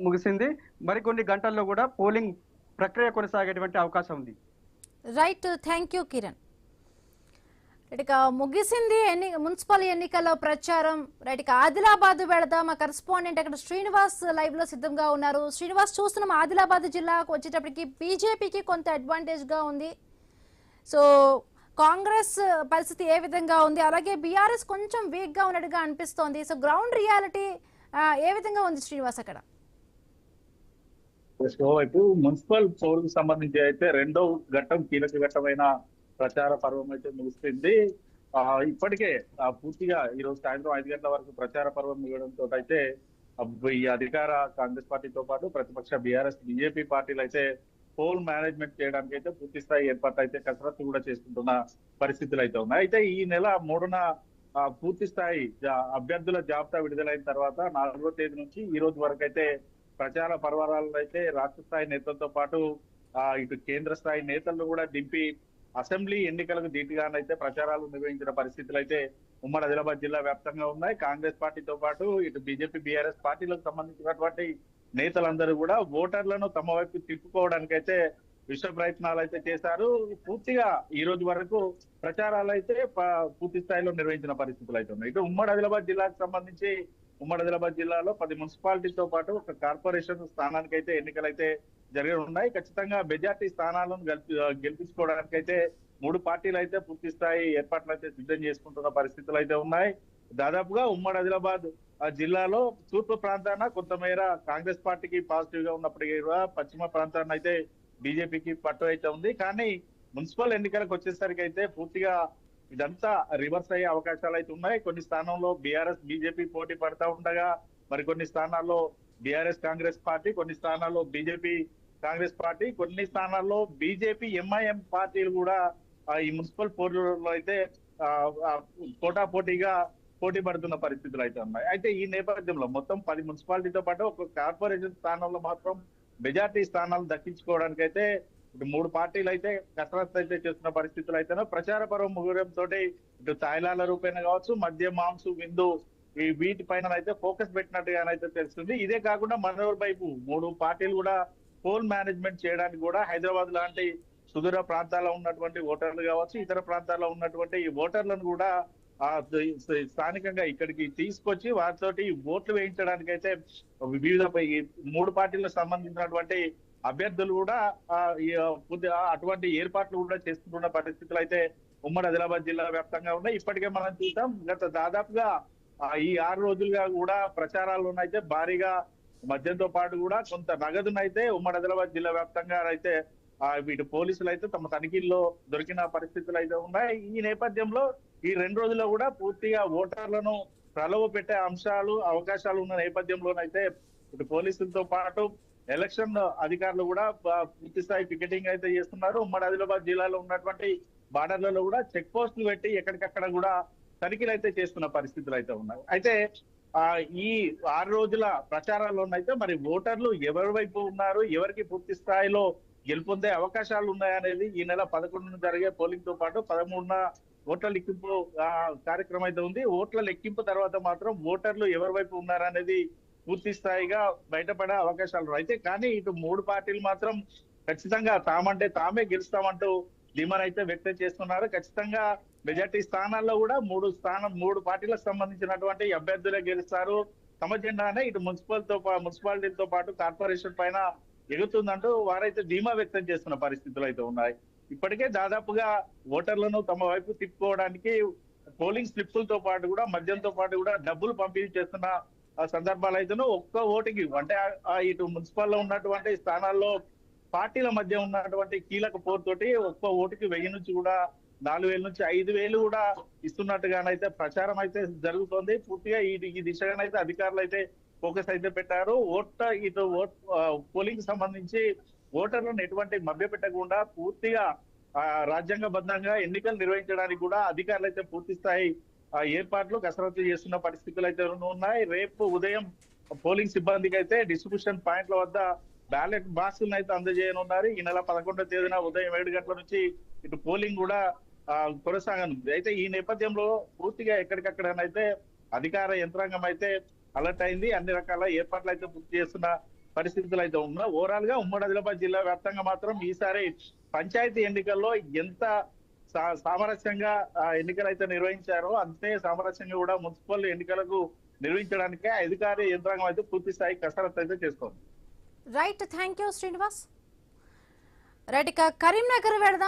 ముగిసింది. మరికొన్ని గంటల్లో కూడా పోలింగ్ ప్రక్రియ కొనసాగేటువంటి అవకాశం ఉంది. Right, thank you Kiran. ఇక ముగిసింది మున్సిపల్ ఎన్నికల ప్రచారం. రైట్, ఇక ఆదిలాబాద్ వెళదాం. మా కరెస్పాండెంట్ అక్కడ శ్రీనివాస్ లైవ్ లో సిద్ధంగా ఉన్నారు. శ్రీనివాస్, చూస్తున్నాం ఆదిలాబాద్ జిల్లాకు వచ్చేటప్పటికి బీజేపీకి కొంత అడ్వాంటేజ్ గా ఉంది. సో కాంగ్రెస్ పరిస్థితి ఏ విధంగా ఉంది, అలాగే బీఆర్ఎస్ కొంచెం వీక్ గా ఉన్నట్టుగా అనిపిస్తోంది. సో గ్రౌండ్ రియాలిటీ ఏ విధంగా ఉంది శ్రీనివాస్ అక్కడ? వైపు మున్సిపల్ పోరుకు సంబంధించి అయితే రెండో ఘట్టం కీలక ఘట్టమైన ప్రచార పర్వం అయితే ముగిస్తుంది. ఇప్పటికే పూర్తిగా ఈ రోజు సాయంత్రం 5 గంటల వరకు ప్రచార పర్వం ముగడంతో అయితే ఈ అధికార కాంగ్రెస్ పార్టీతో పాటు ప్రతిపక్ష బీఆర్ఎస్ బీజేపీ పార్టీలు అయితే పోల్ మేనేజ్మెంట్ చేయడానికి అయితే పూర్తి స్థాయి ఏర్పాట్లు అయితే కసరత్తు కూడా చేసుకుంటున్న పరిస్థితులు అయితే ఉన్నాయి. అయితే ఈ నెల 3న పూర్తి స్థాయి అభ్యర్థుల జాబితా విడుదలైన తర్వాత 4వ తేదీ నుంచి ఈ రోజు వరకు అయితే ప్రచార పర్వాలను అయితే రాష్ట్ర స్థాయి నేతలతో పాటు ఇటు కేంద్ర స్థాయి నేతలను కూడా దింపి అసెంబ్లీ ఎన్నికలకు ధీటుగానైతే ప్రచారాలు నిర్వహించిన పరిస్థితులు అయితే ఉమ్మడి ఆదిలాబాద్ జిల్లా వ్యాప్తంగా ఉన్నాయి. కాంగ్రెస్ పార్టీతో పాటు ఇటు బీజేపీ బీఆర్ఎస్ పార్టీలకు సంబంధించినటువంటి నేతలందరూ కూడా ఓటర్లను తమ వైపు తిప్పుకోవడానికి అయితే విశ్వ ప్రయత్నాలు అయితే చేశారు. పూర్తిగా ఈ రోజు వరకు ప్రచారాలు అయితే పూర్తి స్థాయిలో నిర్వహించిన పరిస్థితులు అయితే ఉన్నాయి. ఇటు ఉమ్మడి ఆదిలాబాద్ జిల్లాకు సంబంధించి ఉమ్మడి ఆదిలాబాద్ జిల్లాలో 10 మున్సిపాలిటీతో పాటు ఒక కార్పొరేషన్ స్థానానికి అయితే ఎన్నికలు అయితే జరగనున్నాయి. ఖచ్చితంగా మెజార్టీ స్థానాలను గెలిపించుకోవడానికి అయితే 3 పార్టీలు అయితే పూర్తి స్థాయి ఏర్పాట్లు అయితే సిద్ధం చేసుకుంటున్న పరిస్థితులు అయితే ఉన్నాయి. దాదాపుగా ఉమ్మడి ఆదిలాబాద్ జిల్లాలో తూర్పు ప్రాంతాన కొంతమేర కాంగ్రెస్ పార్టీకి పాజిటివ్ గా ఉన్నప్పటికీ కూడా పశ్చిమ ప్రాంతాన్ని అయితే బీజేపీకి పట్టు అయితే ఉంది. కానీ మున్సిపల్ ఎన్నికలకు వచ్చేసరికి అయితే పూర్తిగా ఇదంతా రివర్స్ అయ్యే అవకాశాలు అయితే ఉన్నాయి. కొన్ని స్థానంలో బీఆర్ఎస్ బీజేపీ పోటీ పడతా ఉండగా మరికొన్ని స్థానాల్లో బీఆర్ఎస్ కాంగ్రెస్ పార్టీ, కొన్ని స్థానాల్లో బీజేపీ కాంగ్రెస్ పార్టీ, కొన్ని స్థానాల్లో బీజేపీ ఎంఐఎం పార్టీలు కూడా ఈ మున్సిపల్ పోటీలో అయితే పోటాపోటీగా పోటీ పడుతున్న పరిస్థితులు అయితే ఉన్నాయి. అయితే ఈ నేపథ్యంలో మొత్తం 10 మున్సిపాలిటీతో పాటు ఒక కార్పొరేషన్ స్థానంలో మాత్రం మెజార్టీ స్థానాలు దక్కించుకోవడానికి అయితే ఇటు 3 పార్టీలు అయితే కసరత్తు అయితే చేస్తున్న పరిస్థితులు అయితే ప్రచార పర్వం ముగియడంతో ఇటు తాయిలాల రూపేణ కావచ్చు, మద్య మాంసు విందు ఈ వీటి పైన అయితే ఫోకస్ పెట్టినట్టుగానైతే తెలుస్తుంది. ఇదే కాకుండా మరో వైపు 3 పార్టీలు కూడా పోల్ మేనేజ్మెంట్ చేయడానికి కూడా హైదరాబాద్ లాంటి సుదూర ప్రాంతాల్లో ఉన్నటువంటి ఓటర్లు కావచ్చు, ఇతర ప్రాంతాల్లో ఉన్నటువంటి ఈ ఓటర్లను కూడా స్థానికంగా ఇక్కడికి తీసుకొచ్చి వారితోటి ఓట్లు వేయించడానికి అయితే వివిధ 3 పార్టీలకు సంబంధించినటువంటి అభ్యర్థులు కూడా అటువంటి ఏర్పాట్లు కూడా చేస్తున్న పరిస్థితులు అయితే ఉమ్మడి ఆదిలాబాద్ జిల్లా వ్యాప్తంగా ఉన్నాయి. ఇప్పటికే మనం చూసాం గత దాదాపుగా ఈ 6 రోజులుగా కూడా ప్రచారాల్లోనైతే భారీగా మద్యంతో పాటు కూడా కొంత నగదునైతే ఉమ్మడి ఆదిలాబాద్ జిల్లా వ్యాప్తంగా అయితే వీటి పోలీసులు అయితే తమ తనిఖీల్లో దొరికిన పరిస్థితులు అయితే ఉన్నాయి. ఈ నేపథ్యంలో ఈ 2 రోజుల్లో కూడా పూర్తిగా ఓటర్లను ప్రలోభ పెట్టే అవకాశాలు ఉన్న నేపథ్యంలోనైతే ఇటు పోలీసులతో పాటు ఎలక్షన్ అధికారులు కూడా పూర్తి స్థాయి పికెటింగ్ అయితే చేస్తున్నారు. ఉమ్మడి ఆదిలాబాద్ జిల్లాలో ఉన్నటువంటి బార్డర్లలో కూడా చెక్ పోస్టులు పెట్టి ఎక్కడికక్కడ కూడా తనిఖీలు అయితే చేస్తున్న పరిస్థితులు అయితే ఉన్నాయి. అయితే ఈ 6 రోజుల ప్రచారాల్లోనైతే మరి ఓటర్లు ఎవరి వైపు ఉన్నారు, ఎవరికి పూర్తి స్థాయిలో గెలుపొందే అవకాశాలు ఉన్నాయనేది ఈ నెల 11న జరిగే పోలింగ్ తో పాటు 13న ఓట్ల లెక్కింపు కార్యక్రమం అయితే ఉంది. ఓట్ల లెక్కింపు తర్వాత మాత్రం ఓటర్లు ఎవరి వైపు ఉన్నారనేది పూర్తి స్థాయిగా బయటపడే అవకాశాలు అయితే. కానీ ఇటు 3 పార్టీలు మాత్రం ఖచ్చితంగా తామంటే తామే గెలుస్తామంటూ ధీమాను అయితే వ్యక్తం చేస్తున్నారు. ఖచ్చితంగా మెజార్టీ స్థానాల్లో కూడా 3 పార్టీలకు సంబంధించినటువంటి అభ్యర్థులే గెలుస్తారు. తమ జెండానే ఇటు మున్సిపాలిటీలతో పాటు కార్పొరేషన్ పైన ఎగుతుందంటూ వారైతే ధీమా వ్యక్తం చేస్తున్న పరిస్థితులు అయితే ఉన్నాయి. ఇప్పటికే దాదాపుగా ఓటర్లను తమ వైపు తిప్పుకోవడానికి పోలింగ్ స్లిప్పులతో పాటు కూడా మద్యంతో పాటు కూడా డబ్బులు పంపిణీ చేస్తున్న సందర్భాలు అయితేనూ ఒక్క ఓటుకి అంటే ఇటు మున్సిపల్ లో ఉన్నటువంటి స్థానాల్లో పార్టీల మధ్య ఉన్నటువంటి కీలక పోరుతోటి ఒక్క ఓటుకి 1000 నుంచి కూడా 4000 నుంచి 5000 కూడా ఇస్తున్నట్టుగానైతే ప్రచారం అయితే జరుగుతోంది. పూర్తిగా ఈ దిశగానైతే అధికారులు అయితే ఫోకస్ అయితే పెట్టారు. పోలింగ్ సంబంధించి ఓటర్లను ఎటువంటి మభ్య పెట్టకుండా పూర్తిగా రాజ్యాంగబద్ధంగా ఎన్నికలు నిర్వహించడానికి కూడా అధికారులు అయితే పూర్తి స్థాయి ఏర్పాట్లు కసరత్తు చేస్తున్న పరిస్థితులు అయితే ఉన్నాయి. రేపు ఉదయం పోలింగ్ సిబ్బందికి అయితే డిస్ట్రిబ్యూషన్ పాయింట్ల వద్ద బ్యాలెట్ బాక్సులను అయితే అందజేయనున్నారు. ఈ నెల 11వ తేదీన ఉదయం 7 గంటల నుంచి ఇటు పోలింగ్ కూడా కొనసాగనుంది. అయితే ఈ నేపథ్యంలో పూర్తిగా ఎక్కడికక్కడనైతే అధికార యంత్రాంగం అయితే అలర్ట్ అయింది. అన్ని రకాల ఏర్పాట్లు అయితే పూర్తి చేస్తున్న పరిస్థితులు అయితే ఉన్నా ఓవరాల్ గా ఉమ్మడి ఆదిలాబాద్ జిల్లా వ్యాప్తంగా మాత్రం ఈసారి పంచాయతీ ఎన్నికల్లో ఎంత సామరస్యంగా ఎన్నికలు అయితే నిర్వహించారో అంతే సామరస్యంగా కూడా మున్సిపల్ ఎన్నికలకు నిర్వహించడానికే అధికార యంత్రాంగం అయితే పూర్తి స్థాయి కసరత్తు అయితే చేస్తోంది. Right, thank you Srinivas. Right, ఇక కరీంనగర్ వెళదాం.